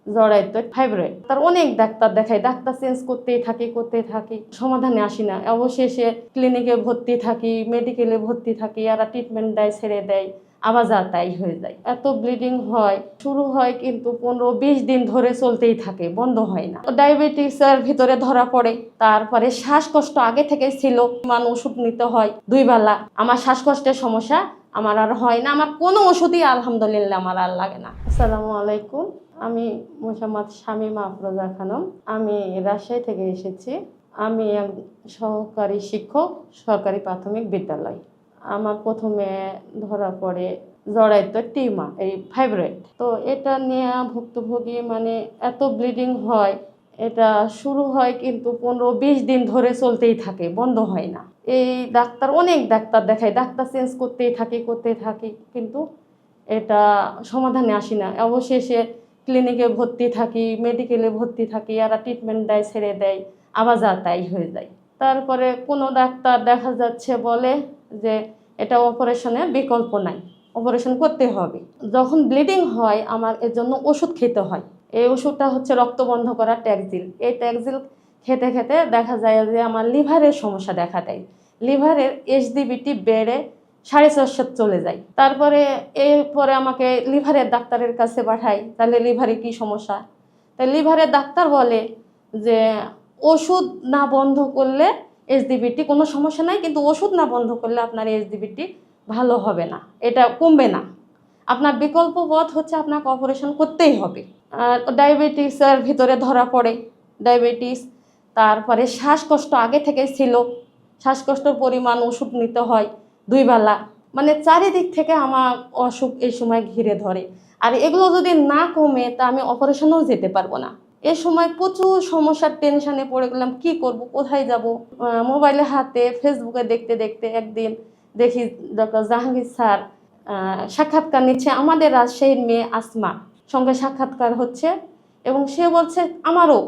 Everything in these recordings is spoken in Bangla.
জড়াইতো ফাইব্রয়েড। তার অনেক ডাক্তার দেখাই, ডাক্তার চেঞ্জ করতেই থাকি, সমাধানে আসি না। অবশেষে ক্লিনিকে ভর্তি থাকি, মেডিকেলে ভর্তি থাকি, এরা ট্রিটমেন্ট দেয়, ছেড়ে দেয়, আবার যা তাই হয়ে যায়। এত ব্লিডিং হয়, শুরু হয় কিন্তু 15-20 দিন ধরে চলতেই থাকে, বন্ধ হয় না। ডায়াবেটিসের ভিতরে ধরা পড়ে, তারপরে শ্বাসকষ্ট আগে থেকে ছিল, মানুষ ওষুধ নিতে হয় 2 বেলা। আমার শ্বাসকষ্টের সমস্যা আমার আর হয় না, আমার কোনো ওষুধই আলহামদুলিল্লাহ আমার আর লাগে না। আসসালামু আলাইকুম, আমি মোসাম্মদ শামীমা আফরোজা খানম। আমি রাজশাহী থেকে এসেছি। আমি এক সহকারী শিক্ষক, সরকারি প্রাথমিক বিদ্যালয়। আমার প্রথমে ধরা পড়ে জড়াইতো টিউমার, এই ফাইব্রয়েড। তো এটা নিয়ে ভুক্তভোগী, মানে এত ব্লিডিং হয়, এটা শুরু হয় কিন্তু 15-20 দিন ধরে চলতেই থাকে, বন্ধ হয় না। এই অনেক ডাক্তার দেখাই, ডাক্তার চেঞ্জ করতেই থাকি, কিন্তু এটা সমাধানে আসি না। অবশেষে ক্লিনিকে ভর্তি থাকি, মেডিকেলে ভর্তি থাকি, এরা ট্রিটমেন্ট দেয়, ছেড়ে দেয়, আবার যা তাই হয়ে যায়। তারপরে কোনো ডাক্তার দেখা যাচ্ছে বলে যে এটা অপারেশনের বিকল্প নাই, অপারেশন করতে হবে। যখন ব্লিডিং হয় আমার এর জন্য ওষুধ খেতে হয়। এই ওষুধটা হচ্ছে রক্ত বন্ধ করা ট্যাক্সিল। এই ট্যাক্সিল খেতে খেতে দেখা যায় যে আমার লিভারের সমস্যা দেখা দেয়, লিভারের এসডিবিটি বেড়ে 450 চলে যায়। তারপরে এরপরে আমাকে লিভারের ডাক্তারের কাছে পাঠায়, তাহলে লিভারে কি সমস্যা। তাই লিভারের ডাক্তার বলে যে ওষুধ না বন্ধ করলে এসডিবিটি কোনো সমস্যা নাই, কিন্তু ওষুধ না বন্ধ করলে আপনার এসডিবিটি ভালো হবে না, এটা কমবে না, আপনার বিকল্প পথ হচ্ছে আপনাকে অপারেশন করতেই হবে। ডায়াবেটিসের ভিতরে ধরা পড়ে ডায়াবেটিস, তারপরে শ্বাসকষ্ট আগে থেকে ছিল, শ্বাসকষ্টের পরিমাণ ওষুধ নিতে হয় 2 বেলা। মানে চারিদিক থেকে আমার অসুখ এই সময় ঘিরে ধরে। আর এগুলো যদি না কমে তা আমি অপারেশনেও যেতে পারবো না। এ সময় প্রচুর সমস্যার টেনশনে পড়ে গেলাম, কি করব, কোথায় যাব। মোবাইলে হাতে ফেসবুকে দেখতে দেখতে একদিন দেখি ডক্টর জাহাঙ্গীর স্যার সাক্ষাৎকার নিচ্ছে, আমাদের রাজশাহীর মেয়ে আসমা সঙ্গে সাক্ষাৎকার হচ্ছে, এবং সে বলছে আমারও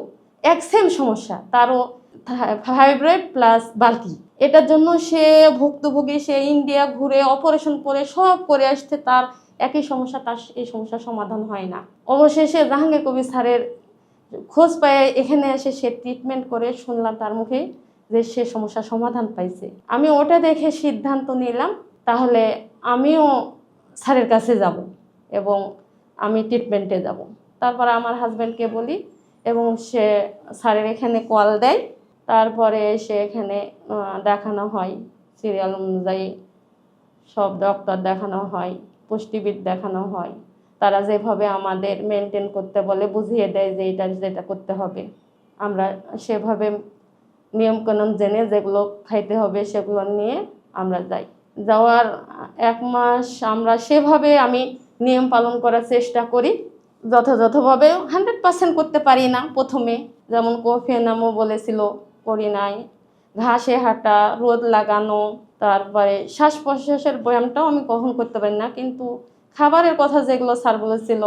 এক সেম সমস্যা, তারও ফাইব্রয়েড প্লাস বাল্কি। এটার জন্য সে ভুক্তভোগী, সে ইন্ডিয়া ঘুরে অপারেশন করে সব করে আসছে, তার একই সমস্যা, তার এই সমস্যার সমাধান হয় না। অবশেষে জাহাঙ্গীর কবির স্যারের খোঁজ পায়, এখানে এসে সে ট্রিটমেন্ট করে, শুনলাম তার মুখে যে সে সমস্যার সমাধান পাইছে। আমি ওটা দেখে সিদ্ধান্ত নিলাম তাহলে আমিও স্যারের কাছে যাব এবং আমি ট্রিটমেন্টে যাব। তারপর আমার হাজব্যান্ডকে বলি এবং সে স্যারের এখানে কল দেয়। তারপরে সে এখানে দেখানো হয়, সিরিয়াল অনুযায়ী সব ডক্টর দেখানো হয়, পুষ্টিবিদ দেখানো হয়। তারা যেভাবে আমাদের মেনটেন করতে বলে, বুঝিয়ে দেয় যে এটা যেটা করতে হবে, আমরা সেভাবে নিয়মকানুন জেনে যেগুলো খাইতে হবে সেগুলো নিয়ে আমরা যাই। যাওয়ার 1 মাস আমরা সেভাবে আমি নিয়ম পালন করার চেষ্টা করি, যথাযথভাবে 100% করতে পারি না প্রথমে, যেমন কফি নামও বলেছিল, করি নাই। ঘাসে হাঁটা, রোদ লাগানো, তারপরে শ্বাস প্রশ্বাসের ব্যায়ামটাও আমি কখন করতে পারি না। কিন্তু খাবারের কথা যেগুলো স্যার বলেছিল,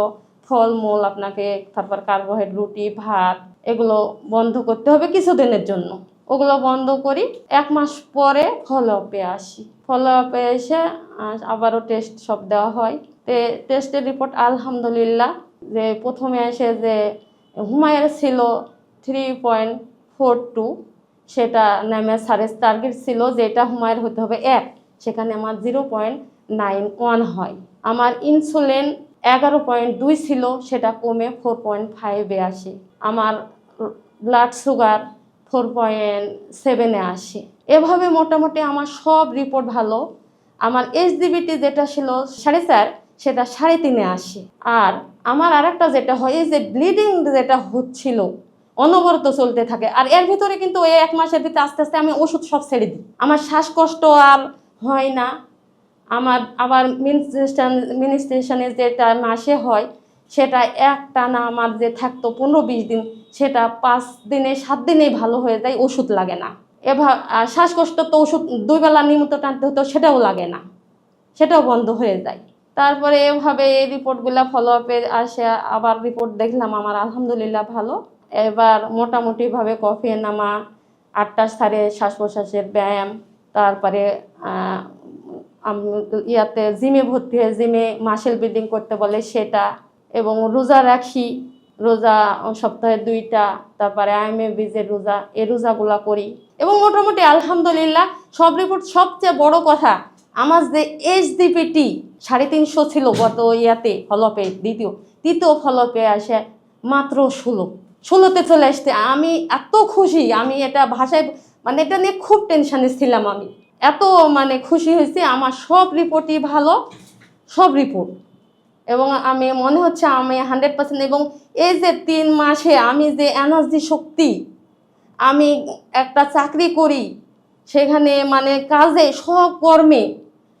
ফলমূল আপনাকে, তারপর কার্বোহাইড্রেট, রুটি, ভাত, এগুলো বন্ধ করতে হবে কিছুদিনের জন্য। ওগুলো বন্ধ করি। 1 মাস পরে ফলো আপে আসি। ফলো আপে এসে আবারও টেস্ট সব দেওয়া হয়। টেস্টের রিপোর্ট আলহামদুলিল্লাহ, যে প্রথমে এসে যে হুমায়ের ছিল 3.42, সেটা নামে স্যারের টার্গেট ছিল যে এটা হুমায়ের হতে হবে 1, সেখানে আমার 0.91 হয়। আমার ইনসুলিন 11.2 ছিল, সেটা কমে 4.5-এ আসে। আমার ব্লাড সুগার 4.7-এ আসে। এভাবে মোটামুটি আমার সব রিপোর্ট ভালো। আমার এসডিবিটি যেটা ছিল 4.5, সেটা 3.5-এ আসে। আর আমার আরেকটা যেটা হয়, এই যে ব্লিডিং যেটা হচ্ছিল অনবরত চলতে থাকে, আর এর ভিতরে কিন্তু এই 1 মাসের ভিতরে আস্তে আস্তে আমি ওষুধ সব ছেড়ে দিই। আমার শ্বাসকষ্ট আর হয় না। আমার আবার মিনিস্ট্রেশনে যেটা মাসে হয় সেটা একটানা আমার যে থাকতো 15-20 দিন, সেটা 5 দিনে 7 দিনেই ভালো হয়ে যায়, ওষুধ লাগে না। শ্বাসকষ্ট তো ওষুধ 2 বেলা নিয়মিত টানতে হতো, সেটাও লাগে না, সেটাও বন্ধ হয়ে যায়। তারপরে এভাবে এই রিপোর্টগুলো ফলো আপে আসে, আবার রিপোর্ট দেখলাম আমার আলহামদুলিল্লাহ ভালো। এবার মোটামুটিভাবে কফি নামা, 8টা সারে শ্বাস প্রশ্বাসের ব্যায়াম, তারপরে জিমে ভর্তি হয়ে জিমে মাসেল বিল্ডিং করতে বলে সেটা, এবং রোজা রাখি, রোজা সপ্তাহে 2টা, তারপরে আইএমএ বীজের রোজা, এই রোজাগুলা করি। এবং মোটামুটি আলহামদুলিল্লাহ সব রিপোর্ট, সবচেয়ে বড় কথা আমার যে এইচডিপিটি 350 ছিল গত ইয়াতে ফলপে, তৃতীয় ফলপে আসে মাত্র 16তে চলে আসতে আমি এত খুশি, আমি এটা ভাষায় মানে এটা নিয়ে খুব টেনশনে ছিলাম। আমি এত মানে খুশি হয়েছি, আমার সব রিপোর্টই ভালো, সব রিপোর্ট। এবং আমি মনে হচ্ছে আমি 100%, এবং এই যে 3 মাসে আমি যে এনার্জি শক্তি, আমি একটা চাকরি করি, সেখানে মানে কাজে সব কর্মে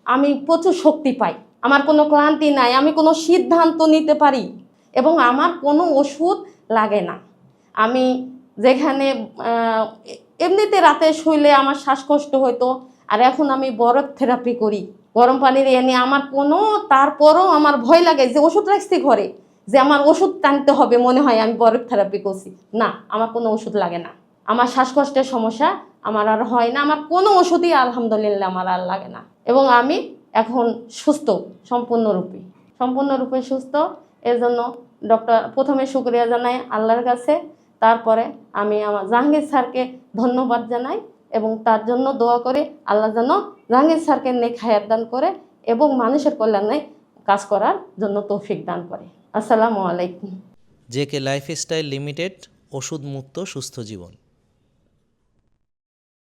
আমি প্রচুর শক্তি পাই, আমার কোনো ক্লান্তি নাই, আমি কোনো সিদ্ধান্ত নিতে পারি এবং আমার কোনো ওষুধ লাগে না। আমি যেখানে এমনিতে রাতে শুইলে আমার শ্বাসকষ্ট হতো, আর এখন আমি বরফ থেরাপি করি, গরম পানির এনে আমার কোনো, তারপরও আমার ভয় লাগে যে ওষুধ রাখছি ঘরে, যে আমার ওষুধ টানতে হবে, মনে হয় আমি বরফ থেরাপি করছি। না, আমার কোনো ওষুধ লাগে না, আমার শ্বাসকষ্টের সমস্যা আমার আর হয় না, আমার কোনো ওষুধই আলহামদুলিল্লাহ আমার আর লাগে না। এবং আমি এখন সুস্থ, সম্পূর্ণরূপে সুস্থ। এর জন্য ডক্টর প্রথমে শুকরিয়া জানাই আল্লাহর কাছে, তারপরে আমি আমার জাহাঙ্গীর স্যারকে ধন্যবাদ জানাই এবং তার জন্য দোয়া করি আল্লাহ যেন জাহাঙ্গীর স্যারকে নেক হায়াত দান করে এবং মানুষের কল্যাণে কাজ করার জন্য তৌফিক দান করে। আসসালামু আলাইকুম। জেকে লাইফস্টাইল লিমিটেড, ওষুধ মুক্ত সুস্থ জীবন।